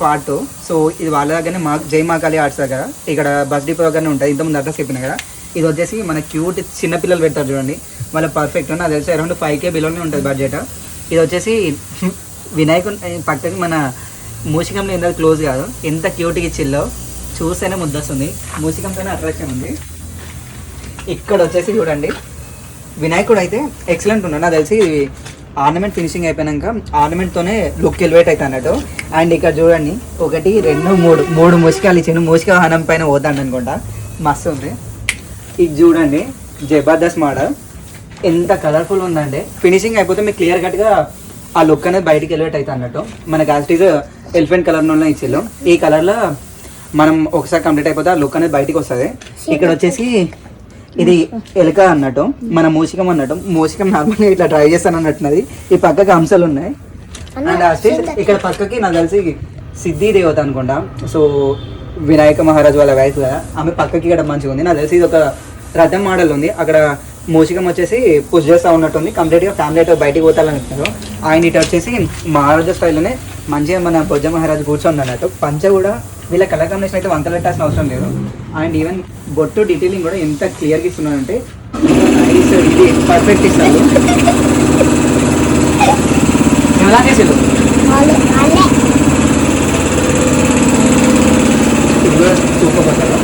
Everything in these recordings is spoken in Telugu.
పార్ట్. సో ఇది వాళ్ళ దగ్గరనే జై మాకాళి ఆర్ట్స్ దగ్గర ఇక్కడ బస్ డిపో దగ్గరనే ఉంటుంది. ఇంతకుముందు అడ్రస్ చెప్పిన కదా. ఇది వచ్చేసి మన క్యూట్ చిన్నపిల్లలు పెడతారు చూడండి, వాళ్ళ పర్ఫెక్ట్. నాకు తెలిసి అరౌండ్ 5K బిలోనే ఉంటుంది బడ్జెట్. ఇది వచ్చేసి వినాయకుని పక్కకి మన మూషికంలో ఎంత క్లోజ్ కాదు, ఎంత క్యూట్గా ఇచ్చిల్లో చూస్తేనే ముద్దొస్తుంది. మూషికం పైన అట్రాక్షన్ ఉంది. ఇక్కడ వచ్చేసి చూడండి వినాయకుడు అయితే ఎక్సలెంట్ ఉన్నాడు. నాకు తెలిసి ఆర్నమెంట్ ఫినిషింగ్ అయిపోయాక ఆర్నమెంట్తోనే లుక్ ఎలివేట్ అవుతా అన్నట్టు. అండ్ ఇక్కడ చూడండి 1 2 3 మూషికాలు ఇచ్చిండు. మూషిక వాహనం పైన పోతాడు అనుకుంటా, మస్తు ఉంది. ఇది చూడండి జబర్దస్త్ మోడల్, ఎంత కలర్ఫుల్ ఉందండి. ఫినిషింగ్ అయిపోతే మీకు క్లియర్ కట్గా ఆ లుక్ అనేది బయటికి ఎలివేట్ అవుతా అన్నట్టు. మనకి యాక్చువల్గా ఎలిఫెంట్ కలర్ నోళ్ళ ఇచ్చిల్లు. ఈ కలర్లో మనం ఒకసారి కంప్లీట్ అయిపోతే ఆ లుక్ అనేది బయటికి వస్తుంది. ఇక్కడ వచ్చేసి ఇది ఎలుక అన్నట్టు, మన మూషికం అన్నట్టు. మూషికం నార్మల్గా ఇట్లా ట్రై చేస్తాను అన్నట్టున్నది. ఈ పక్కకి అంశాలు ఉన్నాయి. అండ్ ఇక్కడ పక్కకి నాకు తెలిసి సిద్ధి దేవత అనుకుంటా. సో వినాయక మహారాజ్ వాళ్ళ వైఫ్ కదా, ఆమె పక్కకి ఇక్కడ మంచిగా ఉంది. నాకు తెలిసి ఇది ఒక రథం మోడల్ ఉంది. అక్కడ మూషికం వచ్చేసి పుష్ చేస్తూ ఉన్నట్టుంది. కంప్లీట్గా ఫ్యామిలీ అయితే బయటికి పోతారనుకుంటారు. ఆయన ఇటు వచ్చేసి మహారాజా స్టైల్లోనే మంచిగా మన బొజ్జ మహారాజు కూర్చోండి అన్నట్టు. పంచ కూడా వీళ్ళ కలర్ కాంబినేషన్ అయితే వంకలు పెట్టాల్సిన అవసరం లేదు. అండ్ ఈవెన్ బొట్టు డీటెయిలింగ్ కూడా ఎంత క్లియర్గా ఇస్తున్నారంటే నైస్, ఇది పర్ఫెక్ట్ ఇస్తారు. ఎలాగే సెలవు ఇది కూడా సూపర్ పట్టారు.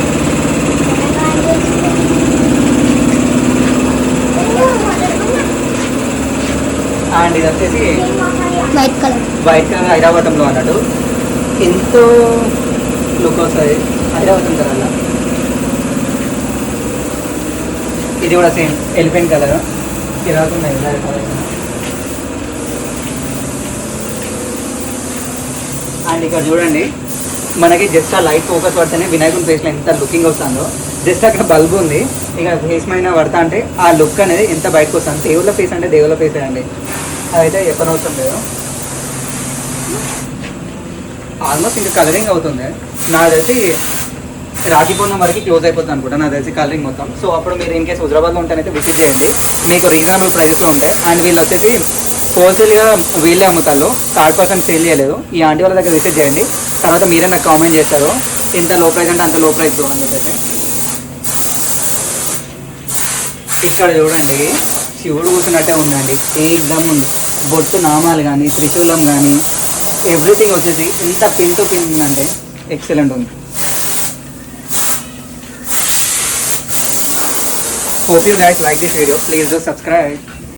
అండ్ ఇది వచ్చేసి వైట్ కలర్ హైదరాబాద్లో అన్నట్టు ఎంతో లుక్ వస్తుంది హైదరాబాద్ కలర్లో. ఇది కూడా సేమ్ ఎలిఫెంట్ కలర్ తిరుగుతున్నాయి. అండ్ ఇక్కడ చూడండి మనకి జస్ట్ ఆ లైట్ ఫోకస్ పడితేనే వినాయకుని ఫేస్లో ఎంత లుకింగ్ వస్తుందో. జస్ట్ అక్కడ బల్బ్ ఉంది, ఇక ఫేస్ పైన పడతా అంటే ఆ లుక్ అనేది ఎంత బయటకు వస్తుంది. దేవుళ్ళ ఫేస్ అంటే దేవుళ్ళ ఫేస్ అండి, అదైతే చెప్పనవసరం లేదు. ఆల్మోస్ట్ ఇంకా కలరింగ్ అవుతుంది. నాకు తెలిసి రాఖీ పూర్ణం వరకు క్లోజ్ అయిపోతుంది అనుకుంటా, నాకు తెలిసి కలరింగ్ మొత్తం. సో అప్పుడు మీరు ఇన్ కేసు హైదరాబాద్లో ఉంటేనైతే విజిట్ చేయండి, మీకు రీజనబుల్ ప్రైజెస్లో ఉంటాయి. అండ్ వీళ్ళు వచ్చేసి హోల్సేల్గా వీళ్ళే అమ్ముతారు, థర్డ్ పర్సన్ సేల్ చేయలేదు. ఈ ఆంటీ వాళ్ళ దగ్గర విజిట్ చేయండి, తర్వాత మీరే నాకు కామెంట్ చేస్తారు ఎంత లో ప్రైస్ అంటే అంత లో ప్రైస్ అని చెప్పేసి. ఇక్కడ చూడండి శివుడు కూర్చున్నట్టే ఉందండి, ఏకదమ్ ఉంది. బొట్టు నామాలు కానీ త్రిశూలం కానీ ఎవ్రీథింగ్ వచ్చేసి ఎంత పిన్ టు పిన్ ఉందంటే ఎక్సలెంట్ ఉంది. Hope you guys like this video. Please do subscribe.